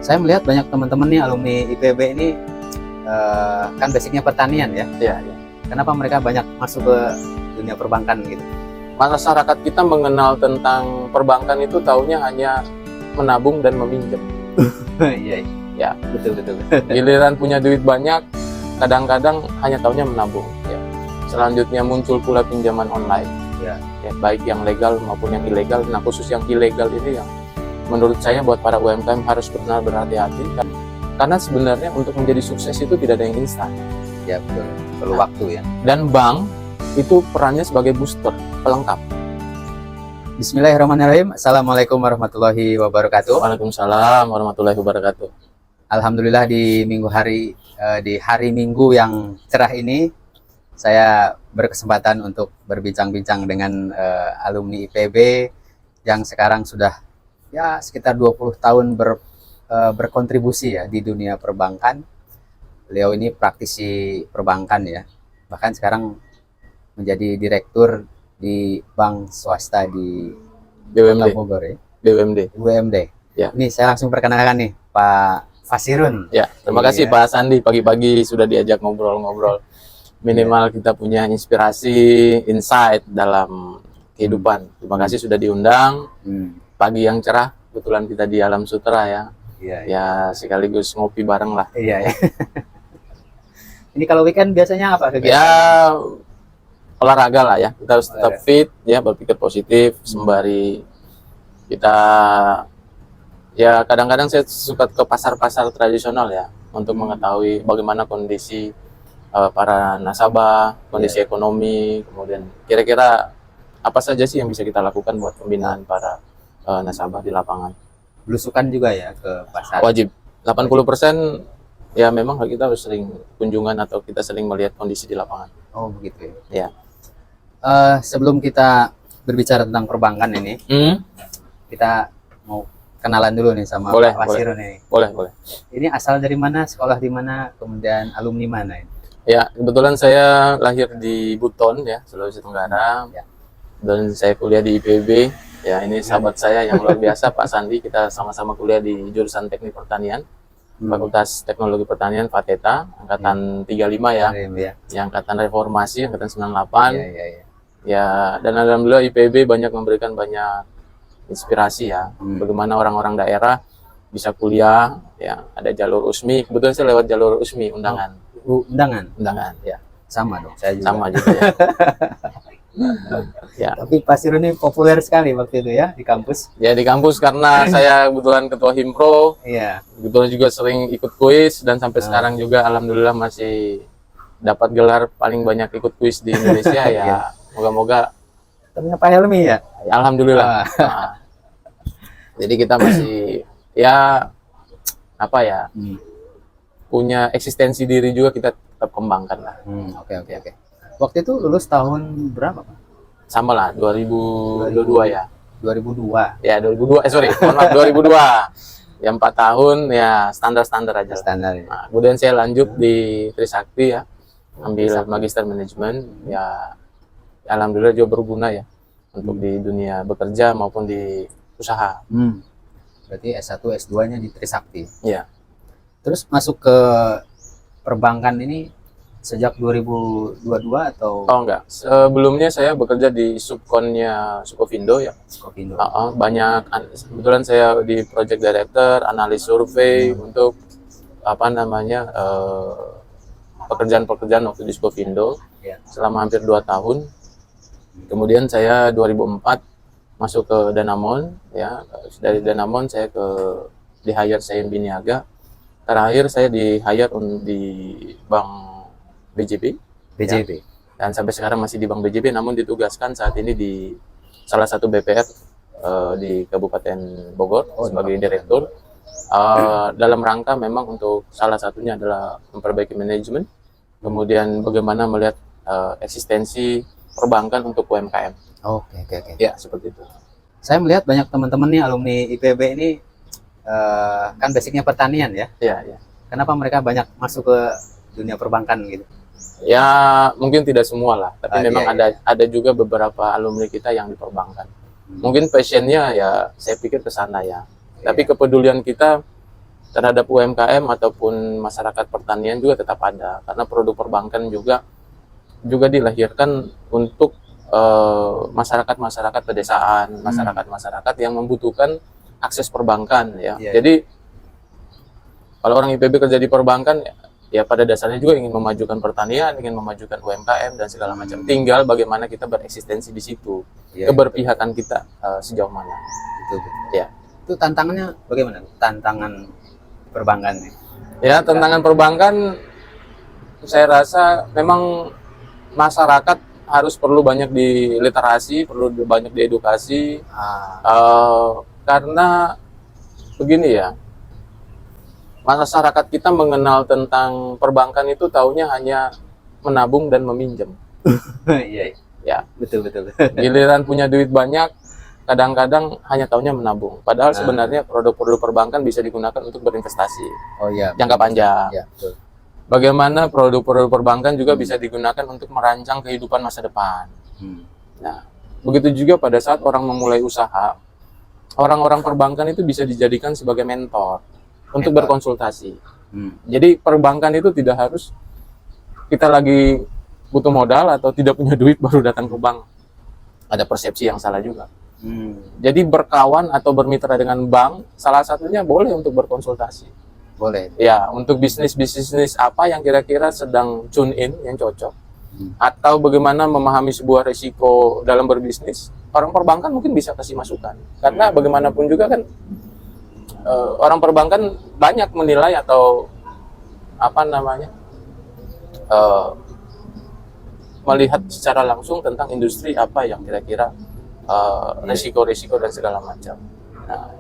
Saya melihat banyak teman-teman nih alumni IPB ini kan basicnya pertanian ya. Iya, iya. Kenapa mereka banyak masuk ke dunia perbankan gitu? Masyarakat kita mengenal tentang perbankan itu taunya hanya menabung dan meminjam. Iya, Ya, betul. giliran punya duit banyak, kadang-kadang hanya taunya menabung. Ya. Selanjutnya muncul pula pinjaman online. Ya. Ya, baik yang legal maupun yang ilegal. Nah, khusus yang ilegal ini yang menurut saya buat para UMKM harus benar berhati-hati. Karena sebenarnya untuk menjadi sukses itu tidak ada yang instan. Ya betul, perlu waktu ya. Dan bank itu perannya sebagai booster, pelengkap. Bismillahirrahmanirrahim. Assalamualaikum warahmatullahi wabarakatuh. Waalaikumsalam warahmatullahi wabarakatuh. Alhamdulillah di hari Minggu yang cerah ini saya berkesempatan untuk berbincang-bincang dengan alumni IPB yang sekarang sudah ya sekitar 20 tahun berkontribusi ya di dunia perbankan. Beliau ini praktisi perbankan ya, bahkan sekarang menjadi direktur di bank swasta di Kota Bogor ya. BUMD. Ya. Ini saya langsung perkenalkan nih Pak Fasirun. Ya, terima kasih Pak Sandi, pagi-pagi sudah diajak ngobrol-ngobrol. Minimal kita punya inspirasi, insight dalam kehidupan. Terima kasih sudah diundang. Pagi yang cerah, kebetulan kita di Alam Sutera ya. Iya. Ya, sekaligus ngopi bareng lah. Iya. Ini kalau weekend biasanya apa kegiatan? Ya, olahraga lah ya. Kita harus tetap fit ya, berpikir positif sembari kita ya kadang-kadang saya suka ke pasar-pasar tradisional ya untuk mengetahui bagaimana kondisi para nasabah, kondisi ekonomi, kemudian kira-kira apa saja sih yang bisa kita lakukan buat pembinaan para nasabah di lapangan. Belusukan juga ya ke pasar? Wajib. 80% ya memang kita harus sering kunjungan atau kita sering melihat kondisi di lapangan. Oh begitu ya. Ya. Sebelum kita berbicara tentang perbankan ini, kita mau kenalan dulu nih sama Pak Fasirun ini. Boleh. Ini asal dari mana, sekolah di mana, kemudian alumni mana ini? Ya, kebetulan saya lahir di Buton ya, Sulawesi Tenggara. Ya. Dan saya kuliah di IPB. Ya, ini sahabat saya yang luar biasa, Pak Sandi. Kita sama-sama kuliah di jurusan Teknik Pertanian, Fakultas Teknologi Pertanian FATETA, angkatan 35 ya. Ya, angkatan reformasi, angkatan 98. Ya, dan alhamdulillah IPB banyak memberikan banyak inspirasi ya. Bagaimana orang-orang daerah bisa kuliah, ya, ada jalur USMI. Kebetulan saya lewat jalur USMI, undangan. Undangan, ya. Sama dong, saya juga. Sama juga ya. Ya. Tapi Pak Fasirun ini populer sekali waktu itu ya di kampus. Ya di kampus karena saya kebetulan ketua Himpro. Iya. Kebetulan juga sering ikut kuis dan sampai sekarang juga alhamdulillah masih dapat gelar paling banyak ikut kuis di Indonesia ya. Moga-moga. Temennya Pak Helmi ya. Alhamdulillah. Nah, jadi kita masih ya apa ya punya eksistensi diri juga kita tetap kembangkan lah. Oke. Waktu itu lulus tahun berapa Pak? Sama lah, 2022 ya. 2002. Ya, 2002. Mohon maaf, 2002. Ya 4 tahun ya standar-standar aja. Standar. Ya. Nah, kemudian saya lanjut di Trisakti ya. Ambil magister manajemen ya. Alhamdulillah juga berguna ya untuk di dunia bekerja maupun di usaha. Berarti S1, S2-nya di Trisakti. Iya. Terus masuk ke perbankan ini sejak 2022 atau? Oh enggak, sebelumnya saya bekerja di subkonnya Sukovindo ya. Sukovindo. Banyak, kebetulan saya di project director, analis survei untuk apa namanya pekerjaan-pekerjaan waktu di Sukovindo selama hampir 2 tahun. Kemudian saya 2004 masuk ke Danamon ya, dari Danamon saya di hire saya Biniaga. Terakhir saya di hire di Bank BJB. Ya. Dan sampai sekarang masih di Bank BJB, namun ditugaskan saat ini di salah satu BPR di Kabupaten Bogor sebagai direktur. Dalam rangka memang untuk salah satunya adalah memperbaiki manajemen, kemudian bagaimana melihat eksistensi perbankan untuk UMKM. Oke. Ya, seperti itu. Saya melihat banyak teman-teman nih alumni IPB ini kan basicnya pertanian ya. Iya. Kenapa mereka banyak masuk ke dunia perbankan gitu? Ya mungkin tidak semua lah, tapi memang ada juga beberapa alumni kita yang di perbankan. Mungkin passionnya ya saya pikir ke sana ya. Tapi kepedulian kita terhadap UMKM ataupun masyarakat pertanian juga tetap ada, karena produk perbankan juga dilahirkan untuk masyarakat pedesaan, masyarakat yang membutuhkan akses perbankan ya. Iya. Jadi kalau orang IPB kerja di perbankan ya pada dasarnya juga ingin memajukan pertanian, ingin memajukan UMKM dan segala macam. Tinggal bagaimana kita bereksistensi di situ, Iya, keberpihakan kita sejauh mana. betul, betul. Ya. Itu tantangannya bagaimana? Tantangan perbankan nih. Ya, tantangan perbankan saya rasa memang masyarakat harus perlu banyak diliterasi, perlu banyak diedukasi, karena begini ya, masyarakat kita mengenal tentang perbankan itu taunya hanya menabung dan meminjam. Iya, Ya, betul, betul. giliran punya duit banyak, kadang-kadang hanya taunya menabung. Padahal sebenarnya produk-produk perbankan bisa digunakan untuk berinvestasi Oh iya, jangka panjang. ya, betul. Bagaimana produk-produk perbankan juga bisa digunakan untuk merancang kehidupan masa depan. Nah, begitu juga pada saat orang memulai usaha, orang-orang perbankan itu bisa dijadikan sebagai mentor untuk berkonsultasi. Jadi perbankan itu tidak harus kita lagi butuh modal atau tidak punya duit baru datang ke bank. Ada persepsi yang salah juga. Jadi berkawan atau bermitra dengan bank, salah satunya boleh untuk berkonsultasi. Boleh. Ya, untuk bisnis apa yang kira-kira sedang tune in, yang cocok. Atau bagaimana memahami sebuah risiko dalam berbisnis, orang perbankan mungkin bisa kasih masukan. Karena bagaimanapun juga kan, orang perbankan banyak menilai atau melihat secara langsung tentang industri apa yang kira-kira risiko-risiko dan segala macam. Nah,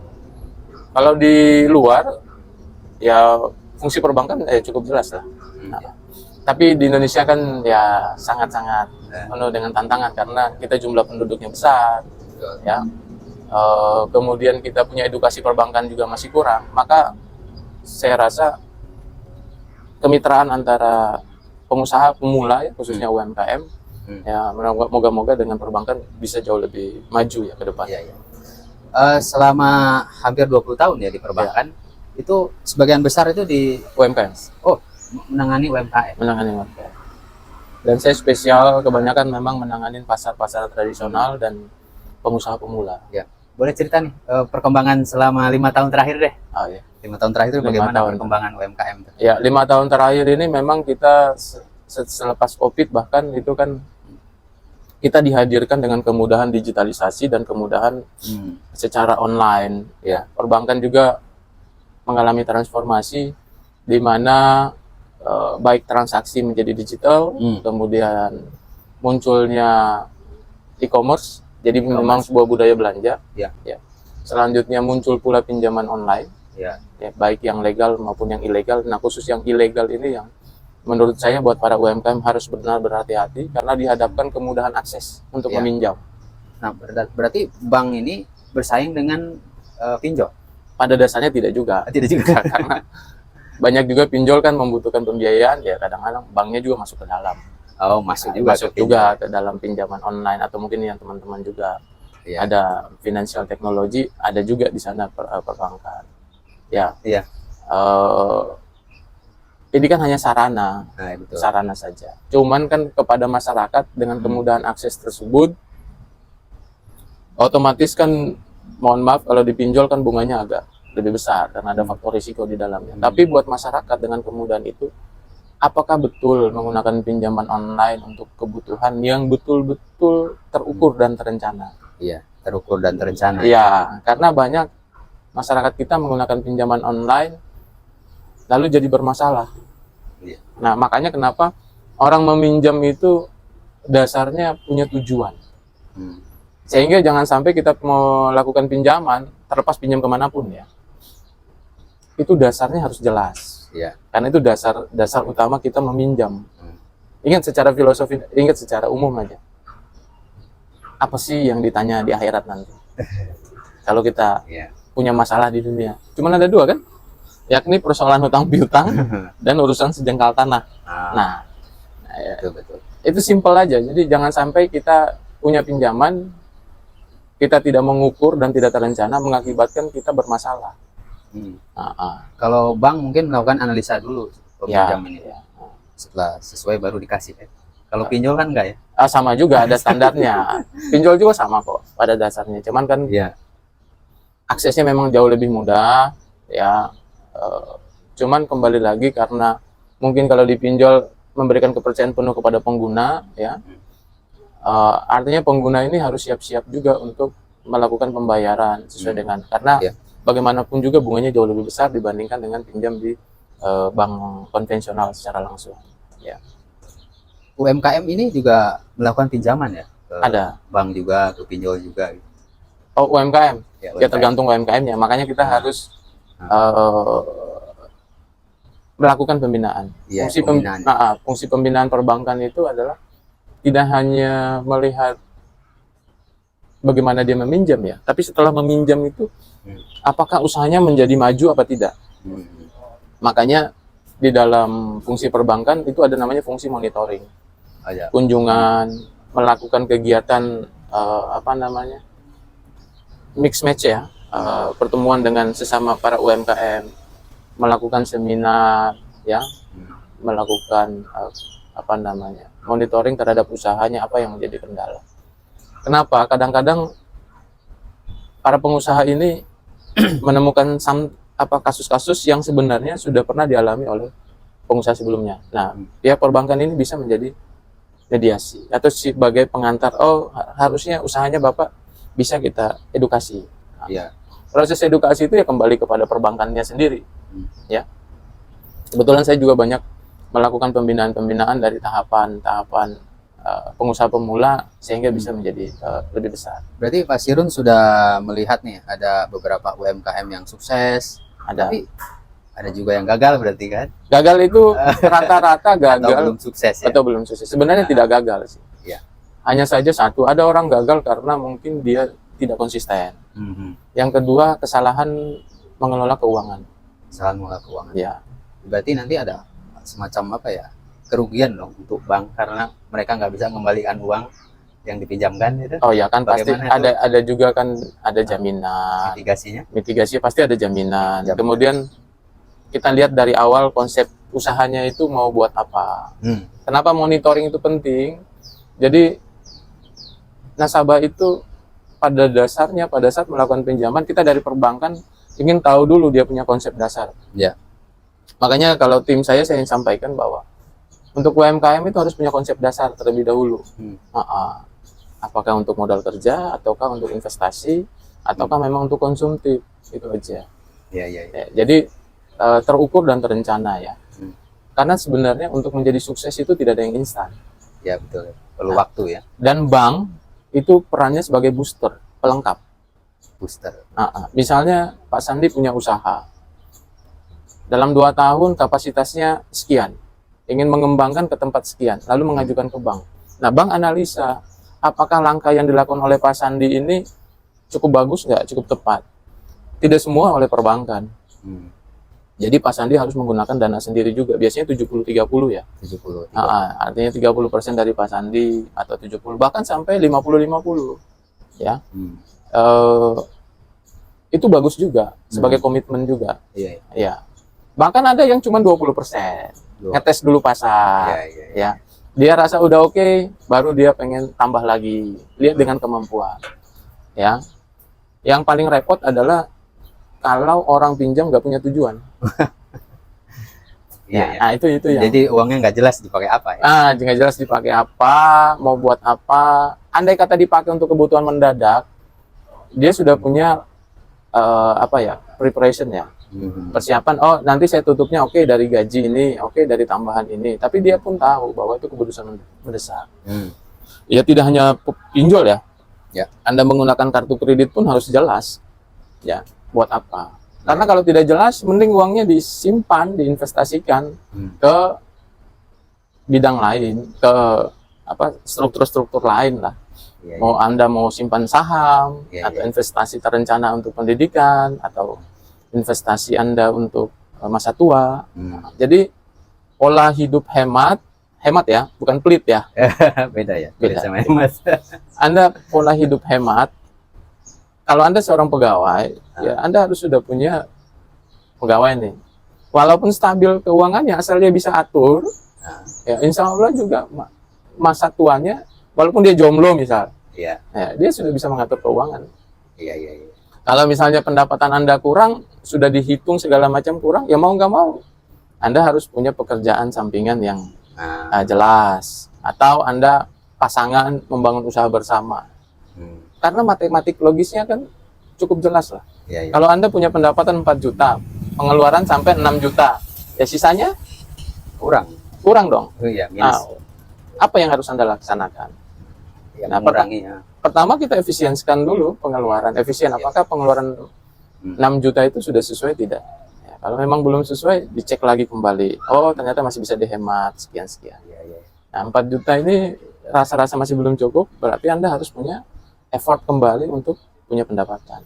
kalau di luar ya fungsi perbankan cukup jelas lah. Nah, tapi di Indonesia kan ya sangat-sangat penuh dengan tantangan karena kita jumlah penduduknya besar, ya. Kemudian kita punya edukasi perbankan juga masih kurang. Maka saya rasa kemitraan antara pengusaha pemula ya, khususnya UMKM, ya moga-moga dengan perbankan bisa jauh lebih maju ya ke depan. Iya, iya. Selama hampir 20 tahun ya di perbankan, itu sebagian besar itu di UMKM. Oh, menangani UMKM. Menangani UMKM. Dan saya spesial kebanyakan memang menangani pasar-pasar tradisional dan pengusaha pemula. Ya. Boleh cerita nih perkembangan selama 5 tahun terakhir deh. Oh, ya. 5 tahun terakhir itu 5 bagaimana tahun. perkembangan UMKM? Ya, 5 tahun terakhir ini memang kita selepas COVID bahkan itu kan kita dihadirkan dengan kemudahan digitalisasi dan kemudahan secara online. Ya, perbankan juga mengalami transformasi di mana baik transaksi menjadi digital, kemudian munculnya e-commerce, jadi memang sebuah budaya belanja. Ya. Ya. Selanjutnya muncul pula pinjaman online, Ya. ya, baik yang legal maupun yang ilegal. Nah, khusus yang ilegal ini yang menurut saya buat para UMKM harus benar berhati-hati karena dihadapkan kemudahan akses untuk meminjam. Nah, berarti bank ini bersaing dengan pinjol? Pada dasarnya tidak juga. Tidak juga. Karena banyak juga pinjol kan membutuhkan pembiayaan, ya kadang-kadang banknya juga masuk ke dalam. Oh, masuk juga. Masuk juga ke dalam pinjaman online atau mungkin yang teman-teman juga ada financial technology, ada juga di sana perbankan. Ya. Iya. Ini kan hanya sarana, betul. sarana saja. Cuman kan kepada masyarakat dengan kemudahan akses tersebut, otomatis kan, mohon maaf kalau dipinjol kan bunganya agak lebih besar karena ada faktor risiko di dalamnya. Tapi buat masyarakat dengan kemudahan itu, apakah betul menggunakan pinjaman online untuk kebutuhan yang betul-betul terukur dan terencana? Iya, terukur dan terencana. Iya, karena banyak masyarakat kita menggunakan pinjaman online lalu jadi bermasalah. Iya. Nah, makanya kenapa orang meminjam itu dasarnya punya tujuan. Sehingga jangan sampai kita melakukan pinjaman, terlepas pinjam kemanapun ya, itu dasarnya harus jelas. Ya. Karena itu dasar utama kita meminjam. Ingat secara filosofi, ingat secara umum aja. Apa sih yang ditanya di akhirat nanti? Kalau kita punya masalah di dunia, cuma ada dua kan? Yakni persoalan hutang piutang dan urusan sejengkal tanah. Nah, betul. Itu simpel aja. Jadi jangan sampai kita punya pinjaman, kita tidak mengukur dan tidak terencana mengakibatkan kita bermasalah. Kalau bank mungkin melakukan analisa dulu Ya, peminjam ini, ya. setelah sesuai baru dikasih ya. Kalau pinjol kan enggak ya? Sama juga ada standarnya. Pinjol juga sama kok pada dasarnya. Cuman kan Iya. aksesnya memang jauh lebih mudah ya. Cuman kembali lagi karena mungkin kalau dipinjol memberikan kepercayaan penuh kepada pengguna ya. Artinya pengguna ini harus siap-siap juga untuk melakukan pembayaran sesuai dengan, karena bagaimanapun juga bunganya jauh lebih besar dibandingkan dengan pinjam di bank konvensional secara langsung. Ya. UMKM ini juga melakukan pinjaman ya? Ada. Bank juga, ke pinjol juga. Gitu. Oh, UMKM? Ya, Ya tergantung UMKM-nya. Makanya kita harus melakukan pembinaan. Ya, Fungsi pembinaan perbankan itu adalah tidak hanya melihat bagaimana dia meminjam ya, tapi setelah meminjam itu apakah usahanya menjadi maju apa tidak. Makanya di dalam fungsi perbankan itu ada namanya fungsi monitoring, kunjungan, melakukan kegiatan mix match ya, pertemuan dengan sesama para UMKM, melakukan seminar ya, melakukan monitoring terhadap usahanya, apa yang menjadi kendala. Kenapa? Kadang-kadang para pengusaha ini menemukan kasus-kasus yang sebenarnya sudah pernah dialami oleh pengusaha sebelumnya. Nah, pihak perbankan ini bisa menjadi mediasi atau sebagai pengantar. Oh, harusnya usahanya Bapak bisa kita edukasi. Nah, proses edukasi itu ya kembali kepada perbankannya sendiri. Ya. Kebetulan saya juga banyak melakukan pembinaan-pembinaan dari tahapan pengusaha pemula sehingga bisa menjadi lebih besar. Berarti Pak Sirun sudah melihat nih ada beberapa UMKM yang sukses, tapi ada juga yang gagal berarti kan? Gagal itu rata-rata gagal atau belum sukses ya? Atau belum sukses. Sebenarnya tidak gagal sih. Ya. Hanya saja satu, ada orang gagal karena mungkin dia tidak konsisten. Yang kedua, kesalahan mengelola keuangan. Kesalahan mengelola keuangan. Ya. Berarti nanti ada semacam kerugian dong untuk bank karena mereka nggak bisa mengembalikan uang yang dipinjamkan itu. Oh ya kan, pasti ada juga kan, ada jaminan. Mitigasi pasti ada jaminan. Kemudian kita lihat dari awal konsep usahanya itu mau buat apa. Kenapa monitoring itu penting? Jadi nasabah itu pada dasarnya pada saat melakukan pinjaman, kita dari perbankan ingin tahu dulu dia punya konsep dasar. Ya. Makanya kalau tim saya ingin sampaikan bahwa untuk UMKM itu harus punya konsep dasar terlebih dahulu. Apakah untuk modal kerja, ataukah untuk investasi, ataukah memang untuk konsumtif, itu aja. Ya, jadi terukur dan terencana ya. Karena sebenarnya untuk menjadi sukses itu tidak ada yang instan. Ya betul, perlu waktu ya. Dan bank itu perannya sebagai booster, pelengkap. Booster. Misalnya Pak Sandi punya usaha. Dalam 2 tahun kapasitasnya sekian, ingin mengembangkan ke tempat sekian, lalu mengajukan ke bank. Nah, bank analisa apakah langkah yang dilakukan oleh Pak Sandi ini cukup bagus nggak, cukup tepat. Tidak semua oleh perbankan. Jadi Pak Sandi harus menggunakan dana sendiri juga, biasanya 70-30 ya. 70. Artinya 30% dari Pak Sandi atau 70, bahkan sampai 50-50 ya. Itu bagus juga sebagai komitmen juga. Iya. Bahkan ada yang cuma 20%. Ngetes dulu pasar. Ya. Dia rasa udah oke, baru dia pengen tambah lagi. Lihat dengan kemampuan. Ya. Yang paling repot adalah kalau orang pinjam nggak punya tujuan. Nah, itu ya. Jadi uangnya nggak jelas dipakai apa ya? Nggak jelas dipakai apa, mau buat apa. Andai kata dipakai untuk kebutuhan mendadak, dia sudah punya preparation ya. Persiapan, oh nanti saya tutupnya oke dari gaji ini, oke dari tambahan ini. Tapi dia pun tahu bahwa itu keputusan mendesak. Ya tidak hanya pinjol ya. Anda menggunakan kartu kredit pun harus jelas. Ya, buat apa? Karena kalau tidak jelas, mending uangnya disimpan, diinvestasikan ke bidang lain, ke struktur-struktur lain lah. Mau Anda mau simpan saham, atau investasi terencana untuk pendidikan, atau investasi Anda untuk masa tua. Jadi pola hidup hemat ya, bukan pelit ya. Beda ya. Beda sama hemat. Anda pola hidup hemat. Kalau Anda seorang pegawai, ya Anda harus sudah punya pegawai nih, walaupun stabil keuangannya, asal dia bisa atur, Nah, ya insya Allah juga masa tuanya, walaupun dia jomblo misal, iya, ya, dia sudah bisa mengatur keuangan. iya, iya, iya. Kalau misalnya pendapatan Anda kurang, sudah dihitung segala macam kurang, ya mau nggak mau, Anda harus punya pekerjaan sampingan yang Nah, jelas. Atau Anda pasangan membangun usaha bersama. Karena matematik logisnya kan cukup jelas lah. iya, iya. Kalau Anda punya pendapatan 4 juta, pengeluaran sampai 6 juta, ya sisanya kurang dong. Oh iya, Nah, minus. apa yang harus Anda laksanakan? Ya, Nah, mengurangi ya. Pertama kita efisiensikan dulu pengeluaran. Efisien, apakah pengeluaran 6 juta itu sudah sesuai tidak? Ya, kalau memang belum sesuai, dicek lagi kembali. Oh, ternyata masih bisa dihemat sekian-sekian. Iya, iya. Nah, 4 juta ini rasa-rasa masih belum cukup, berarti Anda harus punya effort kembali untuk punya pendapatan.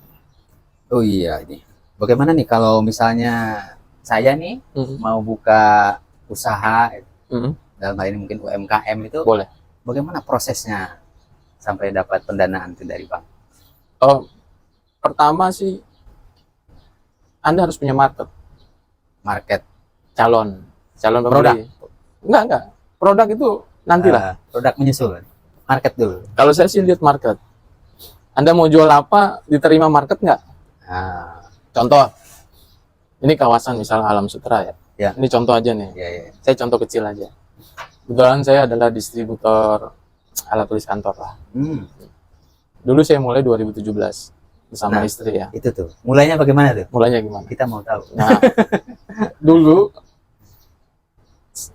Oh iya, ini. Bagaimana nih kalau misalnya saya nih Mhm. mau buka usaha, Mhm. dalam hal ini mungkin UMKM itu, Boleh. bagaimana prosesnya sampai dapat pendanaan itu dari bank? Oh, pertama sih Anda harus punya market, Market, calon Produk? pembeli. Enggak. Produk itu nantilah. produk menyusul, market dulu. Kalau saya sih lihat market. Anda mau jual apa, diterima market nggak? Nah, Contoh, ini kawasan misalnya Alam Sutra ya. Ya. Ini contoh aja nih. iya, iya. Saya contoh kecil aja. Kebetulan saya adalah distributor alat tulis kantor lah. Dulu saya mulai 2017 bersama Nah. istri ya. Itu tuh. Mulainya bagaimana tuh? Mulainya gimana? Kita mau tahu. Nah, dulu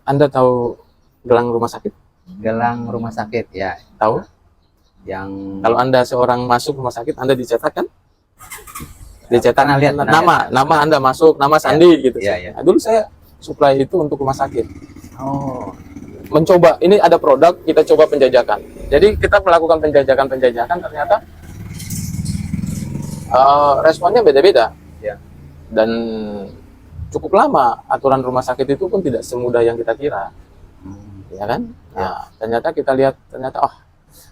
Anda tahu gelang rumah sakit? Gelang rumah sakit ya, Tahu? yang Kalau Anda seorang masuk rumah sakit, Anda dicetak kan? Dicetak Pernah lihat, pernah lihat. nama Anda masuk, nama Sandi gitu. Iya, iya. Nah, dulu saya supply itu untuk rumah sakit. oh, Mencoba, ini ada produk, kita coba penjajakan. Jadi kita melakukan penjajakan, ternyata responnya beda-beda. Ya. Dan cukup lama, aturan rumah sakit itu pun tidak semudah yang kita kira. Ya kan? Nah, ternyata kita lihat,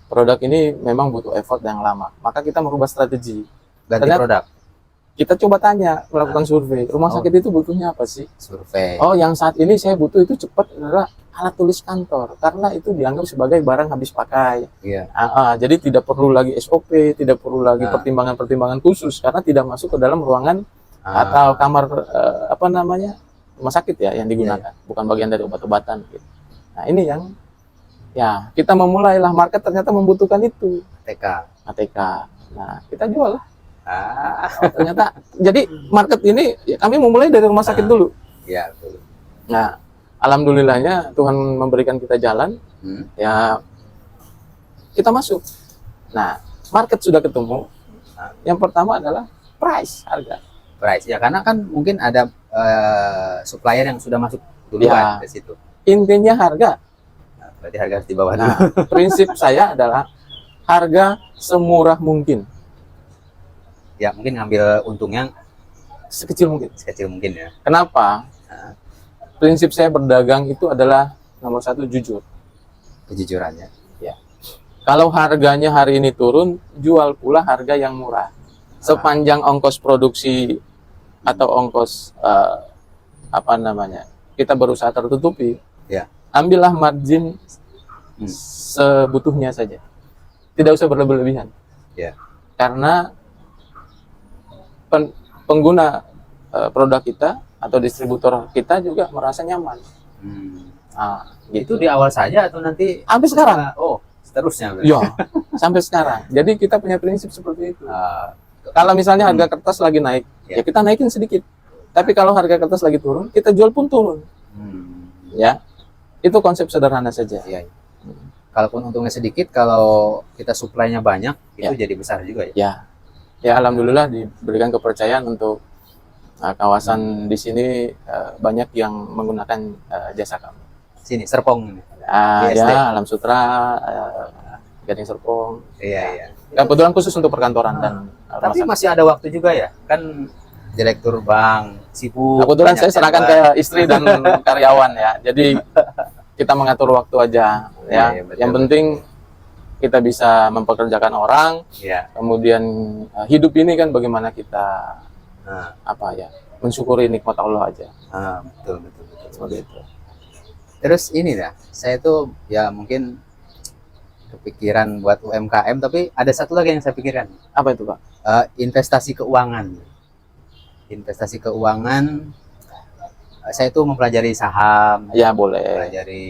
produk ini memang butuh effort yang lama. Maka kita merubah strategi. ganti Ternyata- produk, Kita coba tanya, melakukan survei. Rumah sakit itu butuhnya apa sih? survei. Oh, yang saat ini saya butuh itu cepat adalah alat tulis kantor. Karena itu dianggap sebagai barang habis pakai. Iya. Jadi tidak perlu lagi SOP, tidak perlu lagi Nah. pertimbangan-pertimbangan khusus. Karena tidak masuk ke dalam ruangan atau kamar, rumah sakit ya yang digunakan. Bukan bagian dari obat-obatan. Gitu. Nah, ini yang, ya kita memulailah market ternyata membutuhkan itu. TK. ATK. Nah, kita jual lah. Ternyata Jadi market ini ya, kami memulai dari rumah sakit dulu. ya, betul. Nah, alhamdulillahnya Tuhan memberikan kita jalan, ya kita masuk. Nah, market sudah ketemu. Yang pertama adalah price, harga. Price ya, karena kan mungkin ada supplier yang sudah masuk duluan Ya. ke situ. Intinya harga. Nah, berarti harga harus di bawah dulu. Nah, prinsip saya adalah harga semurah mungkin, Ya, mungkin ngambil untungnya sekecil mungkin. sekecil mungkin ya. Kenapa? Prinsip saya berdagang itu adalah nomor satu, jujur. Kejujurannya. Kalau harganya hari ini turun, jual pula harga yang murah. Sepanjang ongkos produksi atau ongkos kita berusaha tertutupi, Ya. ambillah margin sebutuhnya saja. Tidak usah berlebihan. Ya. Karena pengguna produk kita atau distributor kita juga merasa nyaman. Nah, Itu gitu. di awal saja atau nanti Sampai sekarang. Oh, seterusnya. Ya, sampai sekarang. Jadi kita punya prinsip seperti itu. Ah, Kalau misalnya harga kertas lagi naik, Ya. ya kita naikin sedikit. Tapi kalau harga kertas lagi turun, kita jual pun turun. Ya, itu konsep sederhana saja. Iya. Kalaupun untungnya sedikit, kalau kita suplainya banyak, itu jadi besar juga ya. Ya, alhamdulillah diberikan kepercayaan untuk kawasan di sini banyak yang menggunakan jasa kami. Sini, Serpong ini. Ya, ISD. Alam Sutra, Gading Serpong. Iya, iya. Kebetulan khusus untuk perkantoran dan rumah Tapi sakit. masih ada waktu juga ya, kan direktur bank sibuk. Kebetulan banyak saya serahkan ke jadwal. istri dan karyawan ya. Jadi kita mengatur waktu aja ya. Iya, betul. Yang penting kita bisa mempekerjakan orang, Iya. kemudian hidup ini kan bagaimana kita Nah, mensyukuri nikmat Allah aja. Betul betul betul. Seperti itu. Terus ini dah, saya tuh ya mungkin kepikiran buat UMKM, tapi ada satu lagi yang saya pikirkan. Apa itu, Pak? Investasi keuangan. Investasi keuangan, saya tuh mempelajari saham, Ya, boleh. mempelajari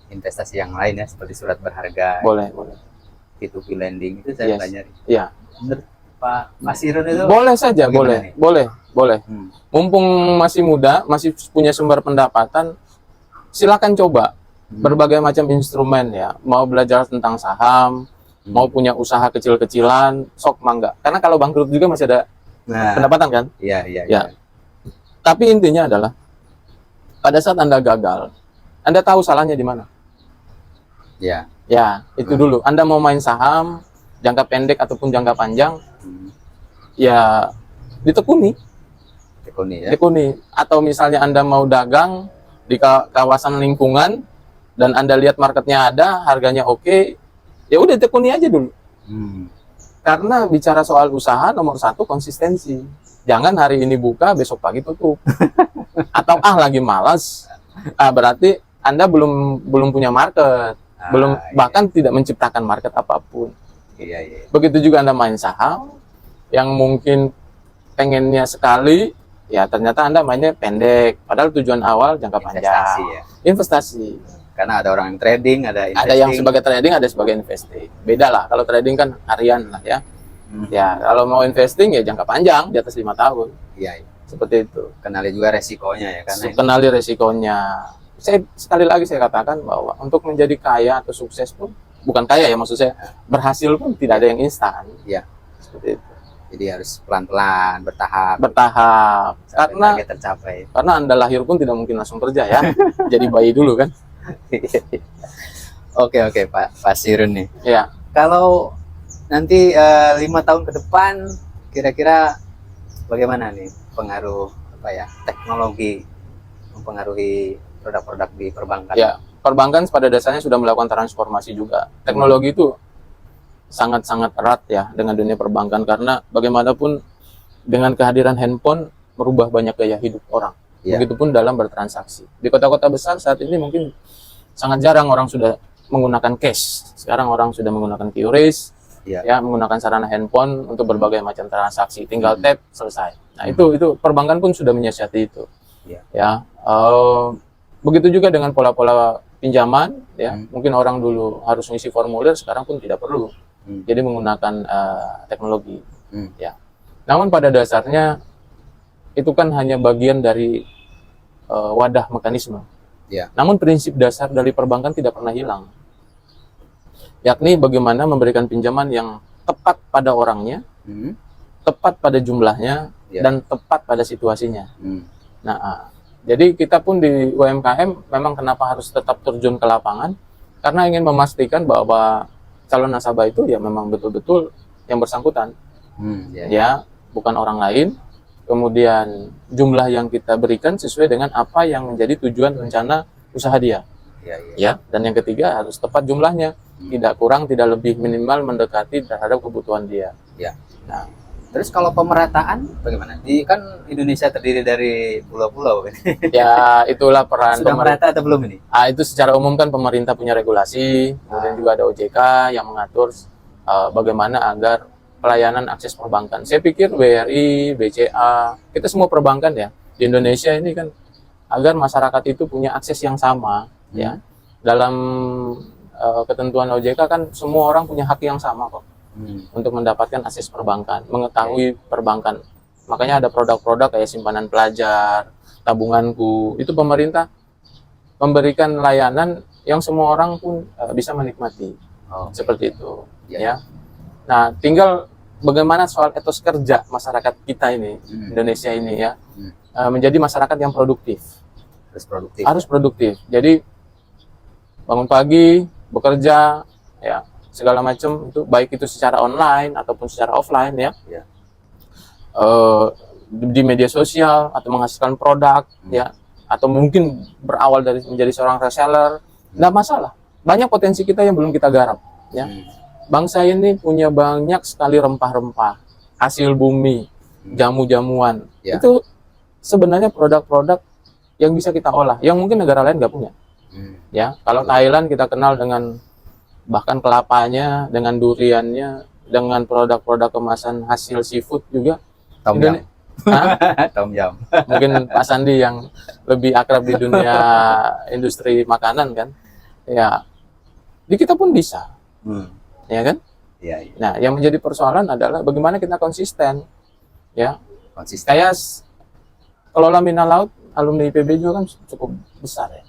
investasi yang lain ya, seperti surat berharga, Boleh, boleh. P2P lending, itu saya Yes. pelajari. Ya. Menurut Pak Sirun itu Boleh saja, bagaimana boleh. nih? Boleh, boleh. Hmm. Mumpung masih muda, masih punya sumber pendapatan, silakan coba berbagai macam instrumen ya. Mau belajar tentang saham, mau punya usaha kecil-kecilan, sok mangga. Karena kalau bangkrut juga masih ada Nah, pendapatan kan? iya iya Ya. iya. Tapi intinya adalah pada saat Anda gagal, Anda tahu salahnya di mana. Iya. Ya, itu dulu. Anda mau main saham jangka pendek ataupun jangka panjang, ya ditekuni, Tekuni ya. tekuni. Atau misalnya Anda mau dagang di kawasan lingkungan dan Anda lihat marketnya ada, harganya oke, ya udah tekuni aja dulu. Hmm. Karena bicara soal usaha, nomor satu konsistensi. Jangan hari ini buka, besok pagi tutup. Atau lagi malas, berarti Anda belum punya market, belum Iya. bahkan tidak menciptakan market apapun. Iya iya. Begitu juga Anda main saham, yang mungkin pengennya sekali, ya ternyata Anda mainnya pendek, padahal tujuan awal jangka Investasi panjang. ya. Investasi. Karena ada orang yang trading, ada investing. Ada yang sebagai trading, ada sebagai investing. Beda lah, kalau trading kan harian lah ya. Ya, kalau mau investing ya jangka panjang, di atas 5 tahun. Iya, iya. Seperti itu. Kenali juga resikonya ya, karena Kenali resikonya. Sekali lagi saya katakan bahwa untuk menjadi kaya atau sukses pun, bukan kaya ya maksud saya, berhasil pun tidak ada yang instan. Iya. Seperti itu. Jadi harus pelan-pelan, bertahap, Bertahap. sampai Karena target tercapai. Anda lahir pun tidak mungkin langsung kerja ya. Jadi bayi dulu kan. Oke oke Pak Sirun nih. Ya. Kalau nanti 5 tahun ke depan, kira-kira bagaimana nih pengaruh teknologi mempengaruhi produk-produk di perbankan? Ya, perbankan pada dasarnya sudah melakukan transformasi juga. Teknologi itu sangat-sangat erat ya dengan dunia perbankan, karena bagaimanapun dengan kehadiran handphone merubah banyak gaya hidup orang. Ya. Begitupun dalam bertransaksi. Di kota-kota besar saat ini mungkin sangat jarang orang sudah menggunakan cash. Sekarang orang sudah menggunakan QRIS, ya menggunakan sarana handphone untuk berbagai macam transaksi. Tinggal tap selesai. Nah, itu perbankan pun sudah menyiasati itu. Ya. Begitu juga dengan pola-pola pinjaman ya. Mungkin orang dulu harus ngisi formulir, sekarang pun tidak perlu. Jadi menggunakan teknologi. Ya. Namun pada dasarnya itu kan hanya bagian dari wadah mekanisme. Ya. Namun prinsip dasar dari perbankan tidak pernah hilang. Yakni bagaimana memberikan pinjaman yang tepat pada orangnya, tepat pada jumlahnya, dan tepat pada situasinya. Nah, jadi kita pun di UMKM memang kenapa harus tetap terjun ke lapangan, karena ingin memastikan bahwa calon nasabah itu ya memang betul-betul yang bersangkutan, ya bukan orang lain. Kemudian jumlah yang kita berikan sesuai dengan apa yang menjadi tujuan rencana usaha dia. Ya, dan yang ketiga harus tepat jumlahnya, tidak kurang, tidak lebih, minimal mendekati terhadap kebutuhan dia. Ya. Nah, terus kalau pemerataan bagaimana? Kan Indonesia terdiri dari pulau-pulau. Ya itulah peran Sudah merata atau belum ini? Itu secara umum kan pemerintah punya regulasi, kemudian juga ada OJK yang mengatur bagaimana agar pelayanan akses perbankan. Saya pikir BRI, BCA, kita semua perbankan ya di Indonesia ini kan agar masyarakat itu punya akses yang sama ya. Dalam ketentuan OJK kan semua orang punya hak yang sama kok untuk mendapatkan akses perbankan, mengetahui perbankan. Makanya ada produk-produk kayak simpanan pelajar, tabunganku, itu pemerintah memberikan layanan yang semua orang pun bisa menikmati. Seperti itu ya. Nah, tinggal bagaimana soal etos kerja masyarakat kita ini, Indonesia ini ya, menjadi masyarakat yang produktif. Harus produktif. Jadi bangun pagi, bekerja, ya segala macam itu, baik itu secara online ataupun secara offline ya. Di media sosial atau menghasilkan produk ya, atau mungkin berawal dari menjadi seorang reseller, nggak masalah. Banyak potensi kita yang belum kita garap ya. Bangsa ini punya banyak sekali rempah-rempah, hasil bumi, jamu-jamuan. Itu sebenarnya produk-produk yang bisa kita olah, yang mungkin negara lain nggak punya. Ya, kalau Thailand kita kenal dengan bahkan kelapanya, dengan duriannya, dengan produk-produk kemasan hasil seafood juga. Tom Indone- Yum. Hah? Tom Yum. Mungkin Pak Sandi yang lebih akrab di dunia industri makanan kan. Ya, di kita pun bisa, ya kan? Iya, iya. Nah, yang menjadi persoalan adalah bagaimana kita konsisten, ya. Konsisten. Saya kelola minat laut, alumni IPB juga kan cukup besar ya.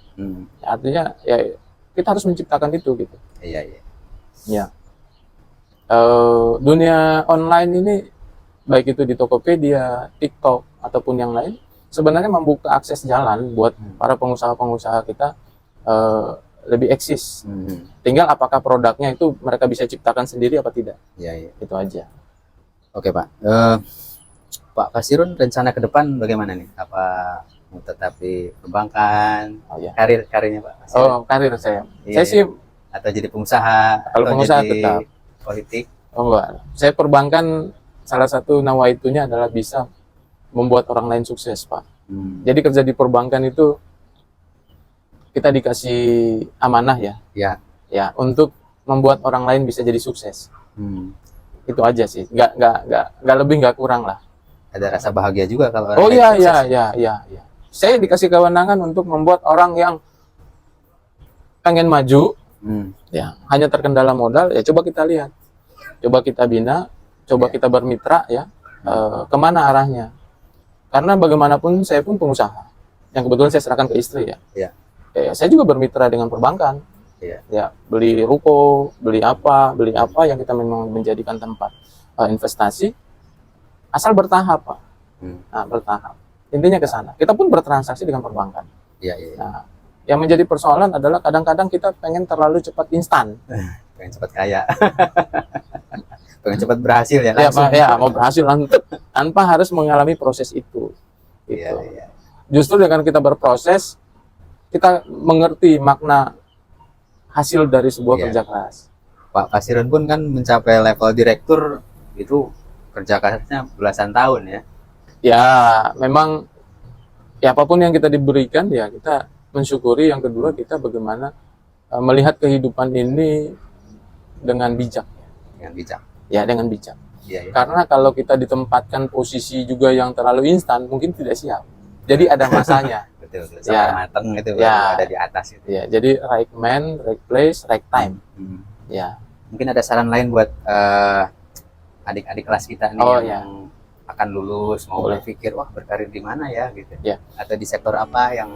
Artinya ya kita harus menciptakan itu gitu. Iya, iya. Ya. Dunia online ini baik itu di Tokopedia, TikTok ataupun yang lain sebenarnya membuka akses jalan buat para pengusaha-pengusaha kita lebih eksis. Tinggal apakah produknya itu mereka bisa ciptakan sendiri apa tidak. Iya, iya. Itu aja. Oke, Pak. Pak Pasirun, rencana ke depan bagaimana nih? Apa mau tetap di perbankan? Oh ya. Karirnya Pak Pasirun? Oh, karir saya. Iya, Saya sih atau jadi pengusaha? Kalau atau pengusaha jadi tetap. politik? Oh enggak. Saya perbankan salah satu nawaitunya adalah bisa membuat orang lain sukses, Pak. Jadi kerja di perbankan itu kita dikasih amanah ya. Ya. Ya, untuk membuat orang lain bisa jadi sukses. Itu aja sih. Nggak lebih nggak kurang lah. Ada rasa bahagia juga kalau orang Oh lain iya sukses. iya. Saya dikasih kewenangan untuk membuat orang yang pengen maju, ya hanya terkendala modal, ya coba kita lihat, coba kita bina, coba kita bermitra ya, kemana arahnya? Karena bagaimanapun saya pun pengusaha, yang kebetulan saya serahkan ke istri ya. Iya. Saya juga bermitra dengan perbankan, ya beli ruko, beli apa yang kita memang menjadikan tempat investasi, asal bertahap Pak. Nah, bertahap. Intinya ke sana. Kita pun bertransaksi dengan perbankan. Iya, iya. Nah, yang menjadi persoalan adalah kadang-kadang kita pengen terlalu cepat instan. Pengen cepat kaya. Pengen cepat berhasil ya Ya, langsung. Pak, ya mau berhasil tanpa harus mengalami proses itu. Gitu. Iya, iya. Justru dengan kita berproses, kita mengerti makna hasil dari sebuah Iya. kerja keras. Pak Pasirun pun kan mencapai level direktur itu kerja kerasnya belasan tahun ya. Ya, memang ya apapun yang kita diberikan ya kita mensyukuri. Yang kedua kita bagaimana melihat kehidupan ini dengan bijak. Dengan bijak. Ya, dengan bijak. Iya, iya. Karena kalau kita ditempatkan posisi juga yang terlalu instan, mungkin tidak siap. Jadi ada masanya. Betul, betul. Sampai mateng itu baru Ya. ada di atas itu. Ya, jadi right man, right place, right time. Ya. Mungkin ada saran lain buat adik-adik kelas kita nih Oh, yang akan lulus mau Boleh. berpikir wah berkarir di mana ya gitu. Ya. Atau di sektor apa yang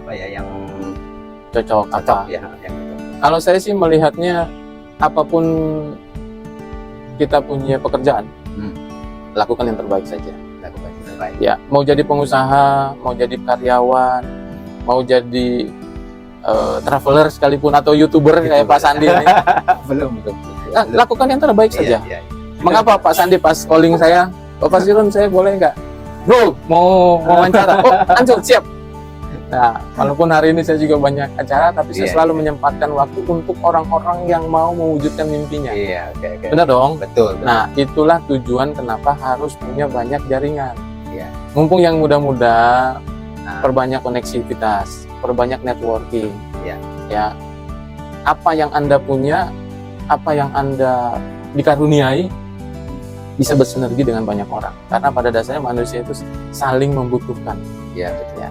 yang Cocok cocok apa? ya yang cocok. Kalau saya sih melihatnya apapun kita punya pekerjaan, lakukan yang terbaik saja. Lakukan yang terbaik. Ya, mau jadi pengusaha, mau jadi karyawan, mau jadi traveler sekalipun atau YouTuber kayak Pak Sandi ini, belum. lakukan yang terbaik saja. Iya, iya. Mengapa Pak Sandi pas calling saya, Pak Pasirun saya boleh nggak? Bro, mau wawancara. Oh, lanjut, siap. Nah, walaupun hari ini saya juga banyak acara, tapi saya Iya, selalu iya. menyempatkan waktu untuk orang-orang yang mau mewujudkan mimpinya. Iya, oke, oke. Benar dong? Betul. Betul. Nah, itulah tujuan kenapa harus punya banyak jaringan. Iya. Mumpung yang muda-muda, Nah. perbanyak koneksivitas, perbanyak networking. Iya. Ya, apa yang Anda punya, apa yang Anda dikaruniai, bisa bersinergi dengan banyak orang. Karena pada dasarnya manusia itu saling membutuhkan. Iya, betul. Ya.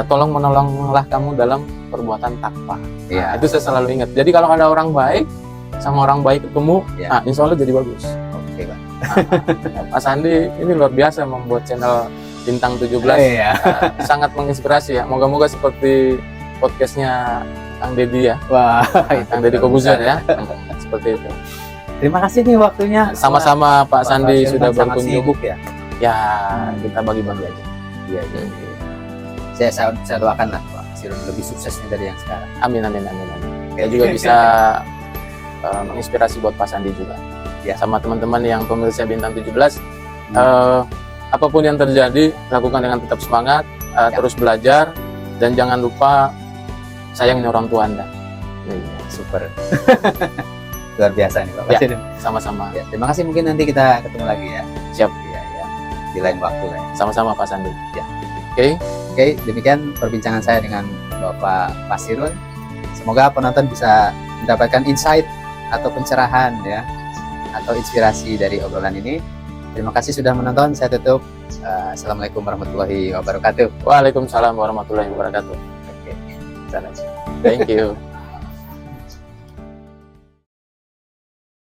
Tolong menolonglah kamu dalam perbuatan takwa. Iya. Nah, itu saya selalu ingat. Jadi kalau ada orang baik sama orang baik ketemu, Iya. nah, insya Allah jadi bagus. Oke, Pak. Pak Sandi ini luar biasa membuat channel Bintang 17. Iya. Sangat menginspirasi ya. Moga-moga seperti podcastnya Kang Deddy ya. Wah, Kang Deddy Kobuzer ya. Seperti itu. terima kasih nih waktunya. Sama-sama Pak Sandi Pasirun sudah kan sangat berkunjung. sibuk ya. Ya, kita bagi-bagi aja. Iya, iya. Saya doakan lah Pak Pasirun lebih suksesnya dari yang sekarang. Amin. Saya juga bisa menginspirasi buat Pak Sandi juga. Ya. Sama teman-teman yang pemirsa Bintang 17. Apapun yang terjadi, lakukan dengan tetap semangat, terus belajar, dan jangan lupa sayangin orang tua Anda. Super. Luar biasa nih Pak Ya. Pasirun. Sama-sama. Ya, terima kasih, mungkin nanti kita ketemu lagi ya. Siap. Iya, ya. di lain waktu lah. Sama-sama Pak Sandi. Ya. Oke. Oke, demikian perbincangan saya dengan Bapak Pasirun. Semoga penonton bisa mendapatkan insight atau pencerahan ya, atau inspirasi dari obrolan ini. Terima kasih sudah menonton. Saya tutup. Assalamualaikum warahmatullahi wabarakatuh. Waalaikumsalam warahmatullahi wabarakatuh. Oke, salam. Thank you.